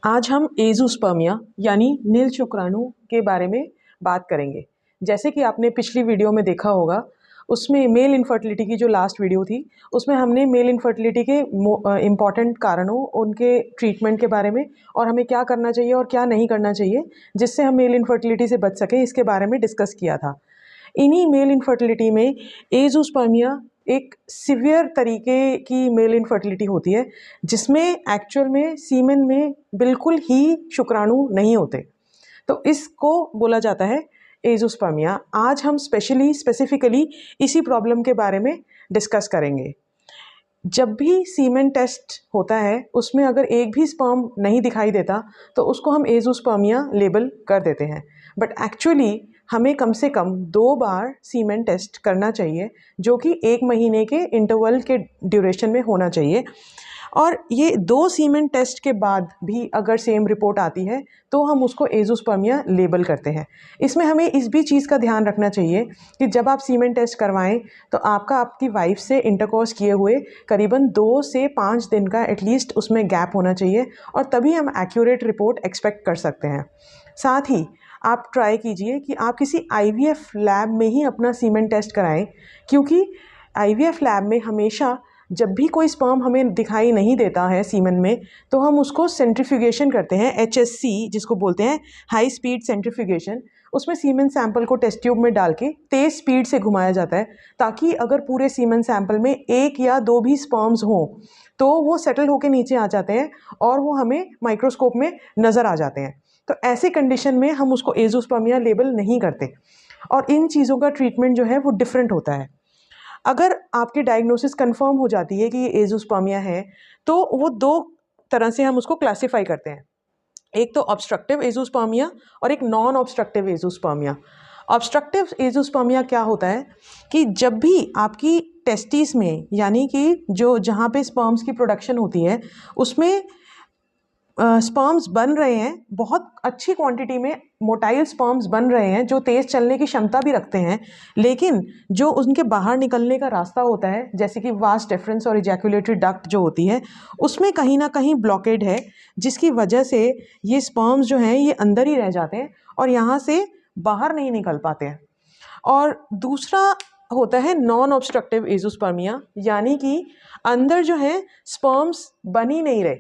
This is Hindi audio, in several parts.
आज हम एज़ोस्पर्मिया यानी नील शुक्राणु के बारे में बात करेंगे। जैसे कि आपने पिछली वीडियो में देखा होगा, उसमें मेल इनफर्टिलिटी की जो लास्ट वीडियो थी, उसमें हमने मेल इनफर्टिलिटी के इम्पॉर्टेंट कारणों, उनके ट्रीटमेंट के बारे में और हमें क्या करना चाहिए और क्या नहीं करना चाहिए जिससे हम मेल इनफर्टिलिटी से बच सकें, इसके बारे में डिस्कस किया था। इन्हीं मेल इनफर्टिलिटी में एज़ोस्पर्मिया एक सीवियर तरीके की मेल इनफर्टिलिटी होती है, जिसमें एक्चुअल में सीमेन में बिल्कुल ही शुक्राणु नहीं होते। तो इसको बोला जाता है एज़ोस्पर्मिया। आज हम स्पेसिफिकली इसी प्रॉब्लम के बारे में डिस्कस करेंगे। जब भी सीमेन टेस्ट होता है, उसमें अगर एक भी स्पर्म नहीं दिखाई देता तो उसको हम एज़ोस्पर्मिया लेबल कर देते हैं। बट एक्चुअली हमें कम से कम 2 बार सीमेन टेस्ट करना चाहिए, जो कि 1 महीने के इंटरवल के ड्यूरेशन में होना चाहिए। और ये 2 सीमेन टेस्ट के बाद भी अगर सेम रिपोर्ट आती है तो हम उसको एज़ोस्पर्मिया लेबल करते हैं। इसमें हमें इस भी चीज़ का ध्यान रखना चाहिए कि जब आप सीमेन टेस्ट करवाएं तो आपकी वाइफ से इंटरकॉर्स किए हुए करीबन 2 से 5 दिन का एटलीस्ट उसमें गैप होना चाहिए, और तभी हम एक्यूरेट रिपोर्ट एक्सपेक्ट कर सकते हैं। साथ ही आप ट्राई कीजिए कि आप किसी IVF लैब में ही अपना सीमेन टेस्ट कराएं, क्योंकि IVF लैब में हमेशा जब भी कोई स्पर्म हमें दिखाई नहीं देता है सीमेन में, तो हम उसको सेंट्रीफ्यूगेशन करते हैं, HSC जिसको बोलते हैं, हाई स्पीड सेंट्रीफ्यूगेशन। उसमें सीमेन सैंपल को टेस्ट ट्यूब में डाल के तेज़ स्पीड से घुमाया जाता है, ताकि अगर पूरे सीमेन सैंपल में 1 या 2 भी स्पर्म्स हों तो वो सेटल होकर नीचे आ जाते हैं और वो हमें माइक्रोस्कोप में नज़र आ जाते हैं। तो ऐसे कंडीशन में हम उसको एज़ोस्पर्मिया लेबल नहीं करते, और इन चीज़ों का ट्रीटमेंट जो है वो डिफरेंट होता है। अगर आपकी डायग्नोसिस कंफर्म हो जाती है कि ये एज़ोस्पर्मिया है, तो वो 2 तरह से हम उसको क्लासिफाई करते हैं। एक तो ऑब्स्ट्रक्टिव एज़ोस्पर्मिया और एक non obstructive azoospermia. Obstructive azoospermia क्या होता है कि जब भी आपकी टेस्टिस में, यानी कि जो जहाँ पे स्पर्म्स की प्रोडक्शन होती है, उसमें स्पर्म्स बन रहे हैं, बहुत अच्छी क्वांटिटी में मोटाइल स्पर्म्स बन रहे हैं जो तेज़ चलने की क्षमता भी रखते हैं, लेकिन जो उनके बाहर निकलने का रास्ता होता है, जैसे कि वास डिफरेंस और इजैकुलेटरी डक्ट जो होती है, उसमें कहीं ना कहीं ब्लॉकेड है, जिसकी वजह से ये स्पर्म्स जो हैं ये अंदर ही रह जाते हैं और यहाँ से बाहर नहीं निकल पाते हैं। और दूसरा होता है नॉन ऑब्स्ट्रक्टिव एज़ोस्पर्मिया, यानी कि अंदर जो है स्पर्म्स बन ही नहीं रहे।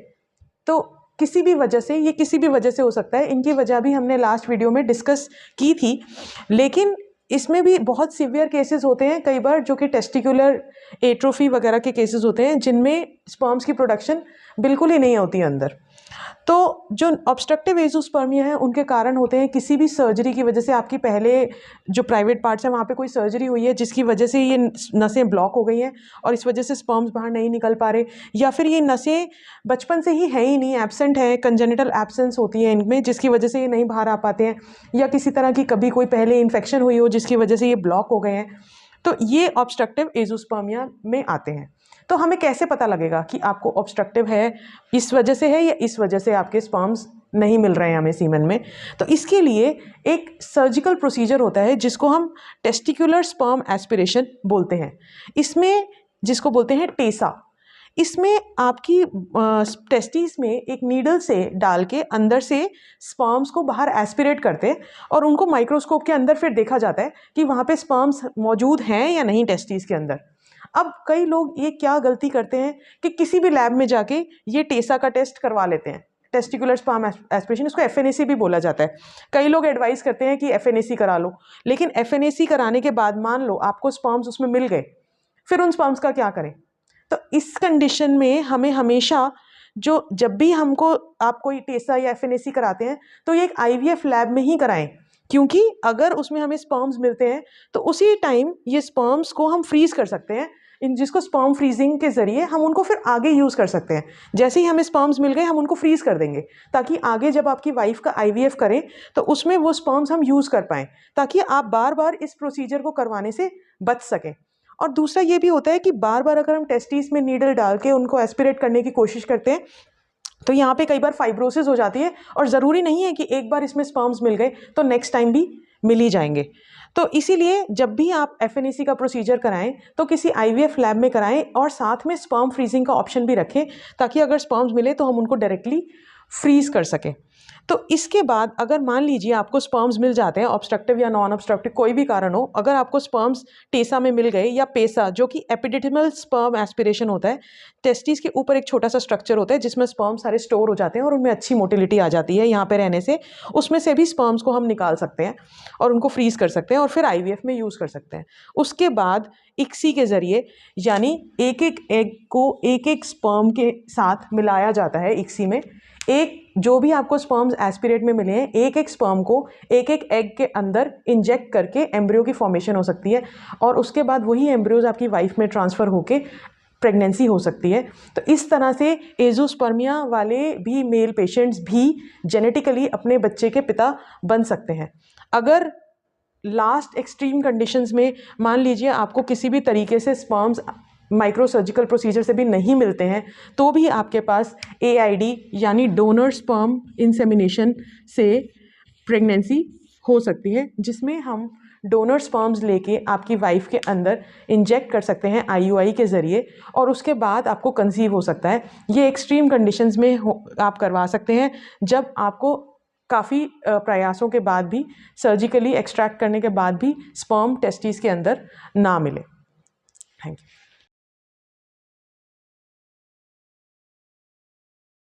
तो किसी भी वजह से, ये किसी भी वजह से हो सकता है, इनकी वजह भी हमने लास्ट वीडियो में डिस्कस की थी, लेकिन इसमें भी बहुत सीवियर केसेस होते हैं कई बार, जो कि टेस्टिकुलर एट्रोफी वगैरह के केसेस होते हैं, जिनमें स्पर्म्स की प्रोडक्शन बिल्कुल ही नहीं होती अंदर। तो जो ऑब्स्ट्रक्टिव एज़ोस्पर्मिया है, उनके कारण होते हैं किसी भी सर्जरी की वजह से, आपकी पहले जो प्राइवेट पार्ट्स हैं वहाँ पे कोई सर्जरी हुई है जिसकी वजह से ये नसें ब्लॉक हो गई हैं और इस वजह से स्पर्म्स बाहर नहीं निकल पा रहे, या फिर ये नसें बचपन से ही है ही नहीं, एब्सेंट है, कंजेनिटल एब्सेंस होती है इनमें, जिसकी वजह से ये नहीं बाहर आ पाते हैं, या किसी तरह की कभी कोई पहले इन्फेक्शन हुई हो जिसकी वजह से ये ब्लॉक हो गए हैं, तो ये ऑब्स्ट्रक्टिव एज़ोस्पर्मिया में आते हैं। तो हमें कैसे पता लगेगा कि आपको ऑब्स्ट्रक्टिव है, इस वजह से है या इस वजह से आपके स्पर्म्स नहीं मिल रहे हैं हमें सीमेन में? तो इसके लिए एक सर्जिकल प्रोसीजर होता है जिसको हम टेस्टिकुलर स्पर्म एस्पिरेशन बोलते हैं। इसमें, जिसको बोलते हैं टेसा, इसमें आपकी टेस्टिस में एक नीडल से डाल के अंदर से स्पर्म्स को बाहर एस्पिरेट करते हैं और उनको माइक्रोस्कोप के अंदर फिर देखा जाता है कि वहाँ पे स्पर्म्स मौजूद हैं या नहीं टेस्टिस के अंदर। अब कई लोग ये क्या गलती करते हैं कि किसी भी लैब में जाके ये टेसा का टेस्ट करवा लेते हैं, टेस्टिकुलर स्पर्म एस्पिरेशन, इसको FNAC भी बोला जाता है। कई लोग एडवाइस करते हैं कि FNAC करा लो, लेकिन FNAC कराने के बाद मान लो आपको स्पर्म्स उसमें मिल गए, फिर उन स्पर्म्स का क्या करें? तो इस कंडीशन में हमें हमेशा, जब भी आप कोई टेसा या FNAC कराते हैं तो ये एक IVF लैब में ही कराएं, क्योंकि अगर उसमें हमें स्पर्म्स मिलते हैं तो उसी टाइम ये स्पर्म्स को हम फ्रीज कर सकते हैं, जिसको स्पर्म फ्रीजिंग के ज़रिए हम उनको फिर आगे यूज़ कर सकते हैं। जैसे ही हमें स्पर्म्स मिल गए, हम उनको फ्रीज़ कर देंगे, ताकि आगे जब आपकी वाइफ का IVF करें तो उसमें वो स्पर्म्स हम यूज़ कर पाएँ, ताकि आप बार बार इस प्रोसीजर को करवाने से बच सकें। और दूसरा ये भी होता है कि बार बार अगर हम टेस्टिस में नीडल डाल के उनको एस्पिरेट करने की कोशिश करते हैं, तो यहाँ पे कई बार फाइब्रोसिस हो जाती है, और ज़रूरी नहीं है कि एक बार इसमें स्पर्म्स मिल गए तो नेक्स्ट टाइम भी मिल ही जाएंगे। तो इसीलिए जब भी आप FNAC का प्रोसीजर कराएं तो किसी IVF लैब में कराएं, और साथ में स्पर्म फ्रीजिंग का ऑप्शन भी रखें, ताकि अगर स्पर्म्स मिले तो हम उनको डायरेक्टली फ्रीज कर सके। तो इसके बाद अगर मान लीजिए आपको स्पर्म्स मिल जाते हैं, ऑब्स्ट्रक्टिव या नॉन ऑब्स्ट्रक्टिव कोई भी कारण हो, अगर आपको स्पर्म्स टेसा में मिल गए, या पेसा जो कि एपिडिडिमल स्पर्म एस्पिरेशन होता है, टेस्टिस के ऊपर एक छोटा सा स्ट्रक्चर होता है जिसमें स्पर्म सारे स्टोर हो जाते हैं और उनमें अच्छी मोटिलिटी आ जाती है यहाँ पे रहने से, उसमें से भी स्पर्म्स को हम निकाल सकते हैं और उनको फ्रीज कर सकते हैं और फिर आईवीएफ में यूज़ कर सकते हैं। उसके बाद इक्सी के ज़रिए, यानी एक एक एग को एक एक स्पर्म के साथ मिलाया जाता है इक्सी में, एक जो भी आपको स्पर्म्स एस्पिरेट में मिले हैं, एक एक स्पर्म को एक एक एग के अंदर इंजेक्ट करके एम्ब्रियो की फॉर्मेशन हो सकती है और उसके बाद वही एम्ब्रियोज आपकी वाइफ में ट्रांसफ़र होके प्रेगनेंसी हो सकती है। तो इस तरह से एजोस्पर्मिया वाले भी मेल पेशेंट्स भी जेनेटिकली अपने बच्चे के पिता बन सकते हैं। अगर लास्ट एक्सट्रीम कंडीशंस में मान लीजिए आपको किसी भी तरीके से स्पर्म्स माइक्रो सर्जिकल प्रोसीजर से भी नहीं मिलते हैं, तो भी आपके पास AID यानी डोनर स्पर्म इंसेमिनेशन से प्रेगनेंसी हो सकती है, जिसमें हम डोनर स्पर्म्स लेके आपकी वाइफ के अंदर इंजेक्ट कर सकते हैं IUI के ज़रिए और उसके बाद आपको कंसीव हो सकता है। ये एक्सट्रीम कंडीशंस में आप करवा सकते हैं जब आपको काफ़ी प्रयासों के बाद भी, सर्जिकली एक्सट्रैक्ट करने के बाद भी स्पर्म टेस्टिस के अंदर ना मिले। Thank you.